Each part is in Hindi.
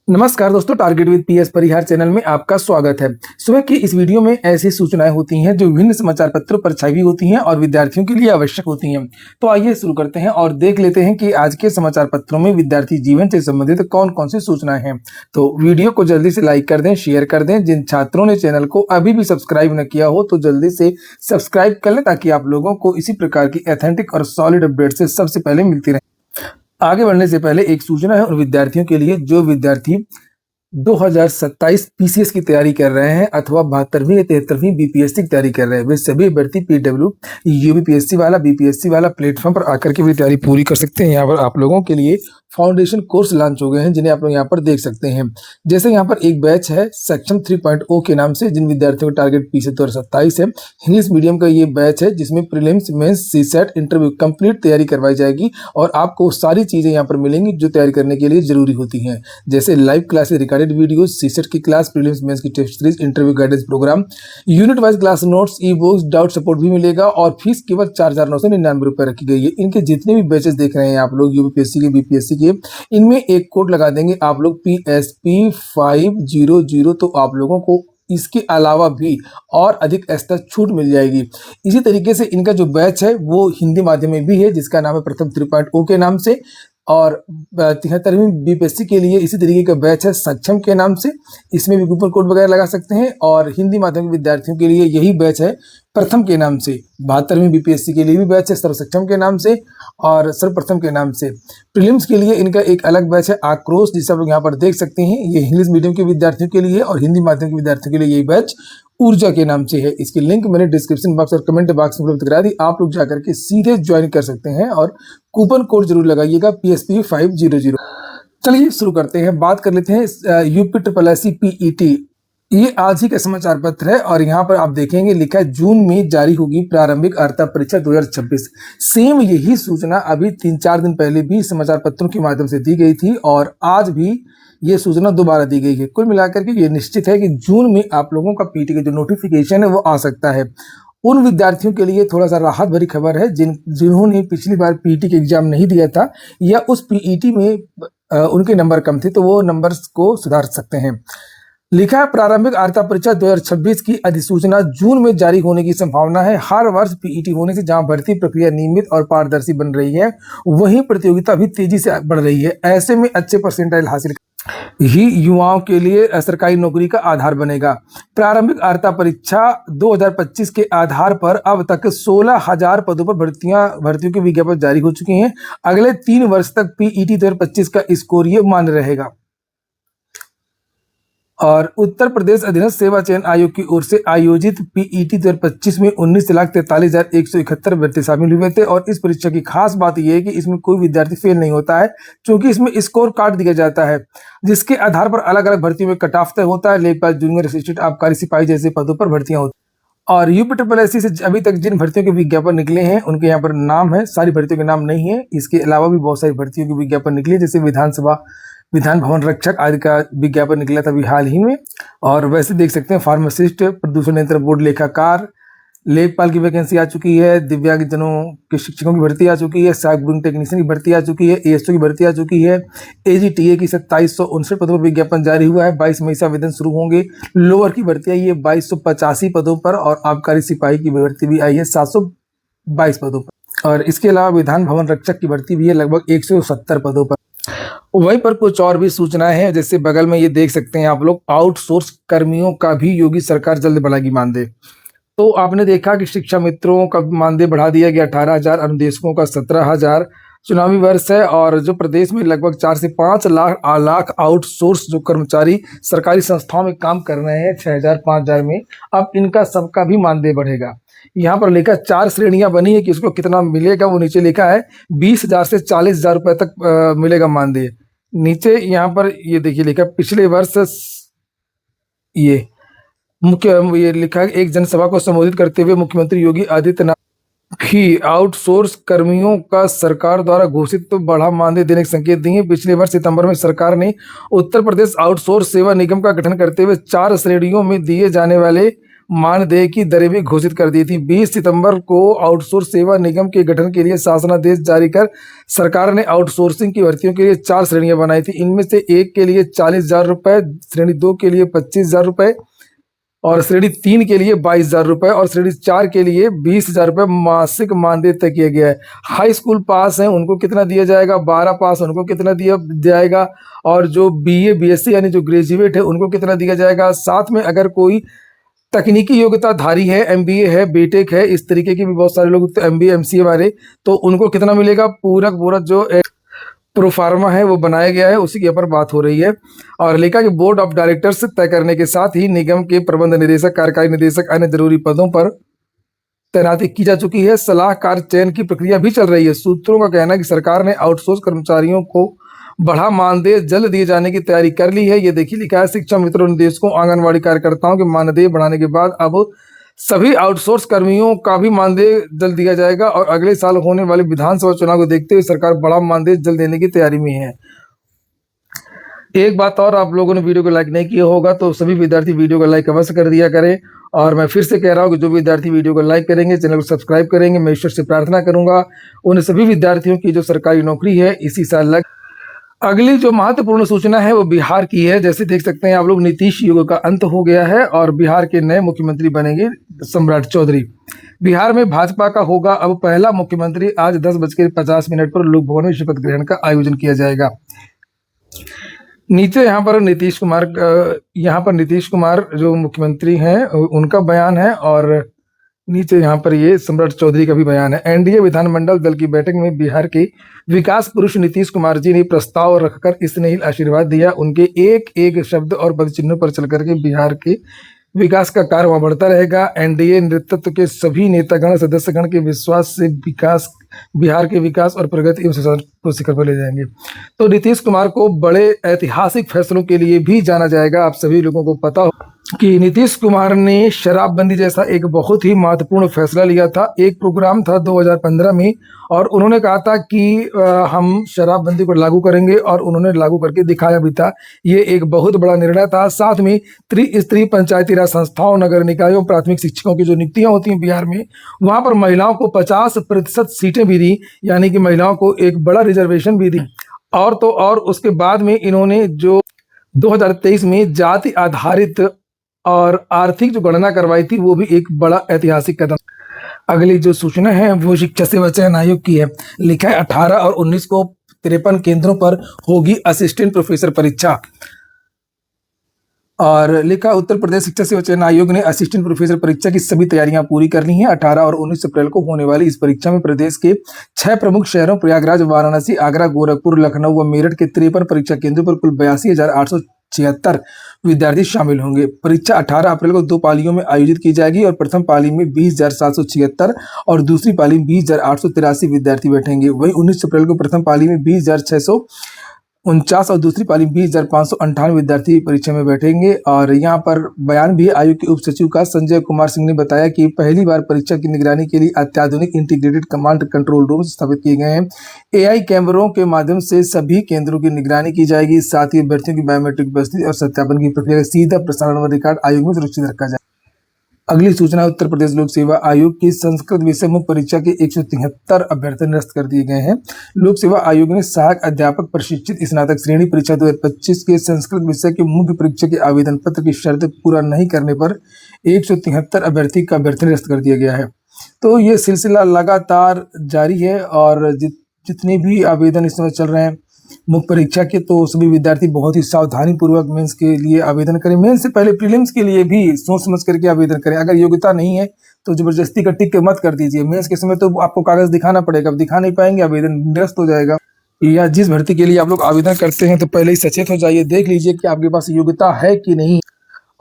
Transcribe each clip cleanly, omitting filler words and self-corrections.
नमस्कार दोस्तों, target with PS Parihar channel में आपका स्वागत है। सुबह की इस वीडियो में ऐसी सूचनाएं होती हैं जो विभिन्न समाचार पत्रों पर छाई हुई होती हैं और विद्यार्थियों के लिए आवश्यक होती हैं। तो आइए शुरू करते हैं और देख लेते हैं कि आज के समाचार पत्रों में विद्यार्थी जीवन से संबंधित कौन कौन सी सूचनाएं हैं। तो वीडियो को जल्दी से लाइक कर दें, शेयर कर दें। जिन छात्रों ने चैनल को अभी भी सब्सक्राइब न किया हो तो जल्दी से सब्सक्राइब कर लें ताकि आप लोगों को इसी प्रकार की ऑथेंटिक और सॉलिड अपडेट से सबसे पहले मिलती रहे। आगे बढ़ने से पहले एक सूचना है उन विद्यार्थियों के लिए जो विद्यार्थी 2027 पीसीएस की तैयारी कर रहे हैं अथवा 72वीं या 73वीं बीपीएससी की तैयारी कर रहे हैं। वे सभी अभ्यर्थी पीडब्ल्यू यूपीपीएससी वाला बीपीएससी वाला प्लेटफॉर्म पर आकर के भी तैयारी पूरी कर सकते हैं। यहाँ पर आप लोगों के लिए फाउंडेशन कोर्स लॉन्च हो गए हैं जिन्हें आप लोग यहाँ पर देख सकते हैं। जैसे यहाँ पर एक बैच है सक्षम 3.0 के नाम से, जिन विद्यार्थियों का टारगेट पीसीएस 2027 है। इंग्लिश मीडियम का ये बैच है जिसमें prelims, mains, CSAT, interview complete तैयारी करवाई जाएगी और आपको सारी चीजें यहाँ पर मिलेंगी जो तैयारी करने के लिए जरूरी होती हैं। जैसे live classes, recorded video, CSAT की क्लास, प्रीलिम्स, मेंस की test series, interview guidance programme, unit wise class notes, e books, doubt support भी मिलेगा और फीस केवल 4,999 रुपए रखी गई है। इनके जितने भी बैचेस देख रहे हैं आप लोग यूपीपीएससी के, बीपीएससी के, इनमें एक कोड लगा देंगे आप लोग PSP500, तो आप लोगों को इसके अलावा भी और अधिक एक्स्ट्रा छूट मिल जाएगी। इसी तरीके से इनका जो बैच है वो हिंदी माध्यम में भी है जिसका नाम है प्रथम 3.0 के नाम से, और 73वीं बीपीएससी के लिए इसी तरीके का बैच है सक्षम के नाम से। इसमें भी कूपन कोड वगैरह लगा सकते हैं। और हिंदी माध्यम के विद्यार्थियों के लिए यही बैच है प्रथम के नाम से। 72वीं बीपीएससी के लिए भी बैच है सर्व सक्षम के नाम से और सर्वप्रथम के नाम से। प्रीलिम्स के लिए इनका एक अलग बैच है आक्रोश, जिसे आप लोग यहाँ पर देख सकते हैं। ये इंग्लिश मीडियम के विद्यार्थियों के लिए और हिंदी माध्यम के विद्यार्थियों के लिए यही बैच ऊर्जा के नाम से है। इसकी लिंक मैंने डिस्क्रिप्शन बॉक्स और कमेंट बॉक्स में उपलब्ध करा दी। आप लोग जाकर के सीधे ज्वाइन कर सकते हैं और कूपन कोड जरूर लगाइएगा PSP500। चलिए शुरू करते हैं, बात कर लेते हैं यूपीएससी पीईटी। ये आज ही का समाचार पत्र है और यहाँ पर आप देखेंगे लिखा है जून में जारी होगी प्रारंभिक अर्हता परीक्षा 2026। सेम यही सूचना अभी 3-4 दिन पहले भी समाचार पत्रों के माध्यम से दी गई थी और आज भी ये सूचना दोबारा दी गई है। कुल मिलाकर के ये निश्चित है कि जून में आप लोगों का पीटी का जो नोटिफिकेशन है वो आ सकता है। उन विद्यार्थियों के लिए थोड़ा सा राहत भरी खबर है जिन्होंने पिछली बार पीटी के एग्जाम नहीं दिया था या उस पीईटी में उनके नंबर कम थे, तो वो नंबर्स को सुधार सकते हैं। लिखा है प्रारंभिक अर्हता परीक्षा 2026 की अधिसूचना जून में जारी होने की संभावना है। हर वर्ष पीईटी होने से जहां भर्ती प्रक्रिया नियमित और पारदर्शी बन रही है, वहीं प्रतियोगिता भी तेजी से बढ़ रही है। ऐसे में अच्छे परसेंटाइल हासिल ही युवाओं के लिए सरकारी नौकरी का आधार बनेगा। प्रारंभिक अर्हता परीक्षा 2025 के आधार पर अब तक 16,000 पदों पर भर्तियों के विज्ञापन जारी हो चुके हैं। अगले 3 वर्ष तक पीईटी 2025 का स्कोर ये मान्य रहेगा। और उत्तर प्रदेश अधीनस्थ सेवा चयन आयोग की ओर से आयोजित पीईटी 2025 में 19,43,171 अभ्यर्थी शामिल हुए थे। और इस परीक्षा की खास बात यह है कि इसमें कोई विद्यार्थी फेल नहीं होता है, क्योंकि इसमें स्कोर कार्ड दिया जाता है जिसके आधार पर अलग अलग भर्तियों में कट ऑफ तय होता है। लेखपाल, जूनियर असिस्टेंट, आबकारी सिपाही जैसे पदों पर भर्तियां होती हैं। और यूपीएससी से अभी तक जिन भर्तियों के विज्ञापन निकले हैं उनके यहाँ पर नाम है, सारी भर्तियों के नाम नहीं है। इसके अलावा भी बहुत सारी भर्तियों के विज्ञापन निकले, जैसे विधान भवन रक्षक आदि का विज्ञापन निकला था अभी हाल ही में। और वैसे देख सकते हैं फार्मासिस्ट, प्रदूषण नियंत्रण बोर्ड लेखाकार, लेखपाल की वैकेंसी आ चुकी है, दिव्यांगजनों के शिक्षकों की भर्ती आ चुकी है, साइबरिंग टेक्नीशियन की भर्ती आ चुकी है, एएसओ की भर्ती आ चुकी है, एजीटीए की 2759 पदों पर विज्ञापन जारी हुआ है। 22 मई से आवेदन शुरू होंगे। लोअर की भर्ती आई है 2285 पदों पर और आबकारी सिपाही की भर्ती भी आई है 722 पदों पर। और इसके अलावा विधान भवन रक्षक की भर्ती भी है लगभग 170 पदों पर। वहीं पर कुछ और भी सूचनाएं हैं, जैसे बगल में ये देख सकते हैं आप लोग, आउटसोर्स कर्मियों का भी योगी सरकार जल्द बढ़ाएगी मानदेय। तो आपने देखा कि शिक्षा मित्रों का मानदेय बढ़ा दिया गया 18,000, अनुदेशकों का 17,000। चुनावी वर्ष है और जो प्रदेश में लगभग 4 से 5 लाख आउटसोर्स जो कर्मचारी सरकारी संस्थाओं में काम कर रहे हैं 6,000 5,000 में, अब इनका सबका भी मानदेय बढ़ेगा। यहाँ पर लिखा 4 श्रेणियां बनी है कि उसको कितना मिलेगा, वो नीचे लिखा है 20,000 से 40,000 रुपए तक मिलेगा मानदेय। नीचे यहाँ पर ये देखिए लिखा पिछले वर्ष ये लिखा है, एक जनसभा को संबोधित करते हुए मुख्यमंत्री योगी आदित्यनाथ की आउटसोर्स कर्मियों का सरकार द्वारा घोषित तो बढ़ा मानदेय देने के संकेत दिए। पिछले वर्ष सितंबर में सरकार ने उत्तर प्रदेश आउटसोर्स सेवा निगम का गठन करते हुए 4 श्रेणियों में दिए जाने वाले मानदेय की दरें भी घोषित कर दी थी। 20 सितंबर को आउटसोर्स सेवा निगम के गठन के लिए शासनादेश जारी कर सरकार ने आउटसोर्सिंग की भर्तियों के लिए 4 श्रेणियां बनाई थी। इनमें से एक के लिए 40,000 रुपए, श्रेणी 2 के लिए 25,000 रुपए और श्रेणी 3 के लिए 22,000 रुपए और श्रेणी 4 के लिए 20,000 रुपए मासिक मानदेय तय किया गया है। हाई स्कूल पास है उनको कितना दिया जाएगा, 12 पास उनको कितना दिया जाएगा और जो बीए बीएससी यानी जो ग्रेजुएट है उनको कितना दिया जाएगा। साथ में अगर कोई तकनीकी योग्यता धारी है, एमबीए है, बीटेक है, इस तरीके की भी बहुत सारे लोग एमबीए एमसीए वाले, तो उनको कितना मिलेगा। पूरा जो प्रोफार्मा है वो बनाया गया है, उसी के ऊपर बात हो रही है। और लिखा कि बोर्ड ऑफ डायरेक्टर्स तय करने के साथ ही निगम के प्रबंध निदेशक, कार्यकारी निदेशक, अन्य जरूरी पदों पर तैनाती की जा चुकी है। सलाहकार चयन की प्रक्रिया भी चल रही है। सूत्रों का कहना है कि सरकार ने आउटसोर्स कर्मचारियों को बढ़ा मानदेय जल्द दिए जाने की तैयारी कर ली है। ये देखिए लिखा है, शिक्षा मित्रों, निदेशकों, आंगनबाड़ी कार्यकर्ताओं के मानदेय बढ़ाने के बाद अब सभी आउटसोर्स कर्मियों का भी मानदेय जल्द दिया जाएगा और अगले साल होने वाले विधानसभा चुनाव को देखते हुए सरकार बड़ा मानदेय जल्द देने की तैयारी में है। एक बात और, आप लोगों ने वीडियो को लाइक नहीं किया होगा तो सभी विद्यार्थी वीडियो को लाइक अवश्य कर दिया करें। और मैं फिर से कह रहा हूँ कि जो विद्यार्थी वीडियो को लाइक करेंगे, चैनल को सब्सक्राइब करेंगे, मैं ईश्वर से प्रार्थना करूंगा उन सभी विद्यार्थियों की जो सरकारी नौकरी है इसी साल लग। अगली जो महत्वपूर्ण सूचना है वो बिहार की है। जैसे देख सकते हैं आप लोग, नीतीश युग का अंत हो गया है और बिहार के नए मुख्यमंत्री बनेंगे सम्राट चौधरी। बिहार में भाजपा का होगा अब पहला मुख्यमंत्री। आज 10:50 पर लोक भवन में शपथ ग्रहण का आयोजन किया जाएगा। नीचे यहाँ पर नीतीश कुमार जो मुख्यमंत्री हैं उनका बयान है और नीचे यहाँ पर ये सम्राट चौधरी का भी बयान है। एनडीए विधानमंडल दल की बैठक में बिहार के विकास पुरुष नीतीश कुमार जी ने प्रस्ताव रखकर स्नेहिल आशीर्वाद दिया। उनके एक एक शब्द और पद चिन्हों पर चल करके बिहार के विकास का कार्य वहां बढ़ता रहेगा। एनडीए नेतृत्व के सभी नेतागण सदस्यगण के विश्वास से बिहार के विकास और प्रगति एवं सुशासन को शिखर पर ले जाएंगे। तो नीतीश कुमार को बड़े ऐतिहासिक फैसलों के लिए भी जाना जाएगा। आप सभी लोगों को पता हो कि नीतीश कुमार ने शराबबंदी जैसा एक बहुत ही महत्वपूर्ण फैसला लिया था। एक प्रोग्राम था 2015 में और उन्होंने कहा था कि हम शराबबंदी को लागू करेंगे और उन्होंने लागू करके दिखाया भी था। ये एक बहुत बड़ा निर्णय था। साथ में त्रिस्तरीय पंचायती राज संस्थाओं, नगर निकायों, प्राथमिक शिक्षकों की जो नियुक्तियां होती हैं बिहार में, वहां पर महिलाओं को 50% सीटें भी दी, यानी कि महिलाओं को एक बड़ा रिजर्वेशन भी दी। और तो और उसके बाद में इन्होंने जो 2023 में जाति आधारित और आर्थिक जो गणना करवाई थी वो भी एक बड़ा ऐतिहासिक कदम। अगली जो सूचना है वो शिक्षा सेवा चयन आयोग की है। लिखा है 18 और 19 को 53 केंद्रों पर होगी असिस्टेंट प्रोफेसर परीक्षा। और लिखा, उत्तर प्रदेश शिक्षा सेवा चयन आयोग ने असिस्टेंट प्रोफेसर परीक्षा की सभी तैयारियां पूरी कर ली हैं। 18 और 19 अप्रैल को होने वाली इस परीक्षा में प्रदेश के 6 प्रमुख शहरों प्रयागराज, वाराणसी, आगरा, गोरखपुर, लखनऊ व मेरठ के 53 परीक्षा केंद्रों पर कुल 82,876 विद्यार्थी शामिल होंगे। परीक्षा 18 अप्रैल को 2 पालियों में आयोजित की जाएगी और प्रथम पाली में 20,776 और दूसरी पाली में 20,883 विद्यार्थी बैठेंगे। वहीं 19 अप्रैल को प्रथम पाली में 20,649 और दूसरी पाली में 20,598 विद्यार्थी परीक्षा में बैठेंगे। और यहाँ पर बयान भी आयोग के उप सचिव का संजय कुमार सिंह ने बताया कि पहली बार परीक्षा की निगरानी के लिए अत्याधुनिक इंटीग्रेटेड कमांड कंट्रोल रूम स्थापित किए गए हैं। एआई कैमरों के माध्यम से सभी केंद्रों की निगरानी की जाएगी। साथ ही अभ्यर्थियों की बायोमेट्रिक उपस्थिति और सत्यापन की प्रक्रिया का सीधा प्रसारण व रिकॉर्ड आयोग में सुरक्षित रखा जाए। अगली सूचना, उत्तर प्रदेश लोक सेवा आयोग की संस्कृत विषय मुख्य परीक्षा के 173 अभ्यर्थी निरस्त कर दिए गए हैं। लोक सेवा आयोग ने सहायक अध्यापक प्रशिक्षित स्नातक श्रेणी परीक्षा 2025 के संस्कृत विषय के मुख्य परीक्षा के आवेदन पत्र की शर्त पूरा नहीं करने पर 173 अभ्यर्थी का अभ्यर्थी निरस्त कर दिया गया है। तो ये सिलसिला लगातार जारी है और जितने भी आवेदन इस समय चल रहे हैं मुख्य परीक्षा के, तो सभी विद्यार्थी बहुत ही सावधानी पूर्वक मेंस के लिए आवेदन करें। मेंस से पहले प्रीलिम्स के लिए भी सोच समझ करके आवेदन करें। अगर योग्यता नहीं है तो जबरदस्ती का टिक मत कर दीजिए। मेंस के समय तो आपको कागज दिखाना पड़ेगा, अब दिखा नहीं पाएंगे, आवेदन निरस्त हो जाएगा। या जिस भर्ती के लिए आप लोग आवेदन करते हैं तो पहले ही सचेत हो जाइए, देख लीजिए कि आपके पास योग्यता है कि नहीं।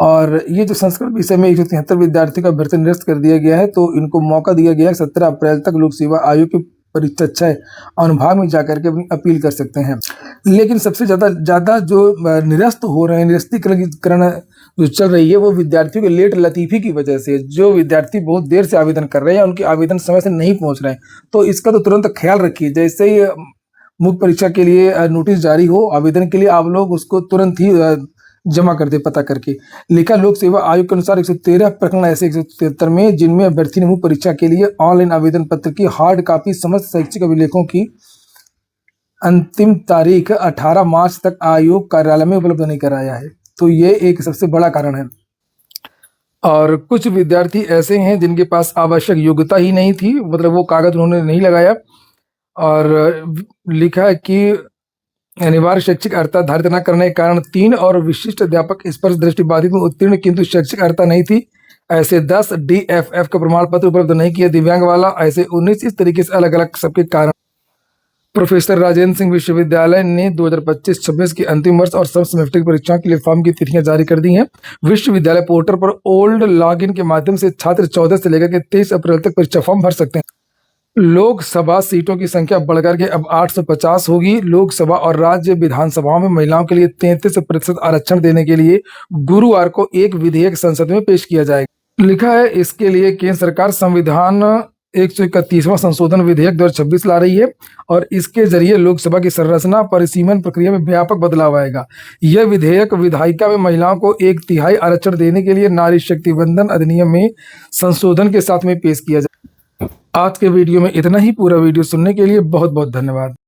और ये जो संस्कृत विषय में 173 विद्यार्थियों का अभ्यर्थी निरस्त कर दिया गया है, तो इनको मौका दिया गया है 17 अप्रैल तक लोक सेवा आयोग की परीक्षा 6 अनुभाग में जाकर के अपनी अपील कर सकते हैं। लेकिन सबसे ज्यादा जो निरस्त हो रहे हैं, निरस्तीकरण जो चल रही है, वो विद्यार्थियों के लेट लतीफी की वजह से। जो विद्यार्थी बहुत देर से आवेदन कर रहे हैं, उनके आवेदन समय से नहीं पहुंच रहे हैं, तो इसका तो तुरंत ख्याल रखिए। जैसे ही मुख्य परीक्षा के लिए नोटिस जारी हो आवेदन के लिए, आप लोग उसको तुरंत ही जमा कर दे पता करके। लिखा लोक सेवा आयोग के अनुसार 113 प्रकरण ऐसे 173 में जिनमें अभ्यर्थी ने मुख्य परीक्षा के लिए ऑनलाइन आवेदन पत्र की हार्ड कॉपी समस्त शैक्षिक अभिलेखों की अंतिम तारीख 18 मार्च तक आयोग कार्यालय में उपलब्ध नहीं कराया है। तो ये एक सबसे बड़ा कारण है। और कुछ विद्यार्थी ऐसे हैं जिनके पास आवश्यक योग्यता ही नहीं थी, मतलब वो कागज उन्होंने नहीं लगाया। और लिखा है कि अनिवार्य शैक्षिक अर्हता धारित न करने के कारण 3 और विशिष्ट अध्यापक स्पर्श दृष्टिबाधित में उत्तीर्ण किंतु शैक्षिक अर्हता नहीं थी, ऐसे 10 DFF का प्रमाण पत्र उपलब्ध नहीं किया। दिव्यांग वाला ऐसे 19। इस तरीके से अलग अलग सबके कारण प्रोफेसर राजेंद्र सिंह विश्वविद्यालय ने 2025-26 की अंतिम वर्ष और सब सेमेस्टर की परीक्षाओं के लिए फॉर्म की तिथियां जारी कर दी हैं। विश्वविद्यालय पोर्टल पर ओल्ड लॉगिन के माध्यम से छात्र 14 से लेकर के 23 अप्रैल तक परीक्षा फॉर्म भर सकते हैं। लोकसभा सीटों की संख्या बढ़कर के अब 850 होगी। लोकसभा और राज्य विधानसभाओं में महिलाओं के लिए 33% आरक्षण देने के लिए गुरुवार को एक विधेयक संसद में पेश किया जाएगा। लिखा है इसके लिए केंद्र सरकार संविधान 131वां संशोधन विधेयक 2026 ला रही है और इसके जरिए लोकसभा की संरचना परिसीमन प्रक्रिया में व्यापक बदलाव आएगा। यह विधेयक विधायिका में महिलाओं को 1/3 आरक्षण देने के लिए नारी शक्ति वंदन अधिनियम में संशोधन के साथ में पेश किया जाए। आज के वीडियो में इतना ही। पूरा वीडियो सुनने के लिए बहुत बहुत धन्यवाद।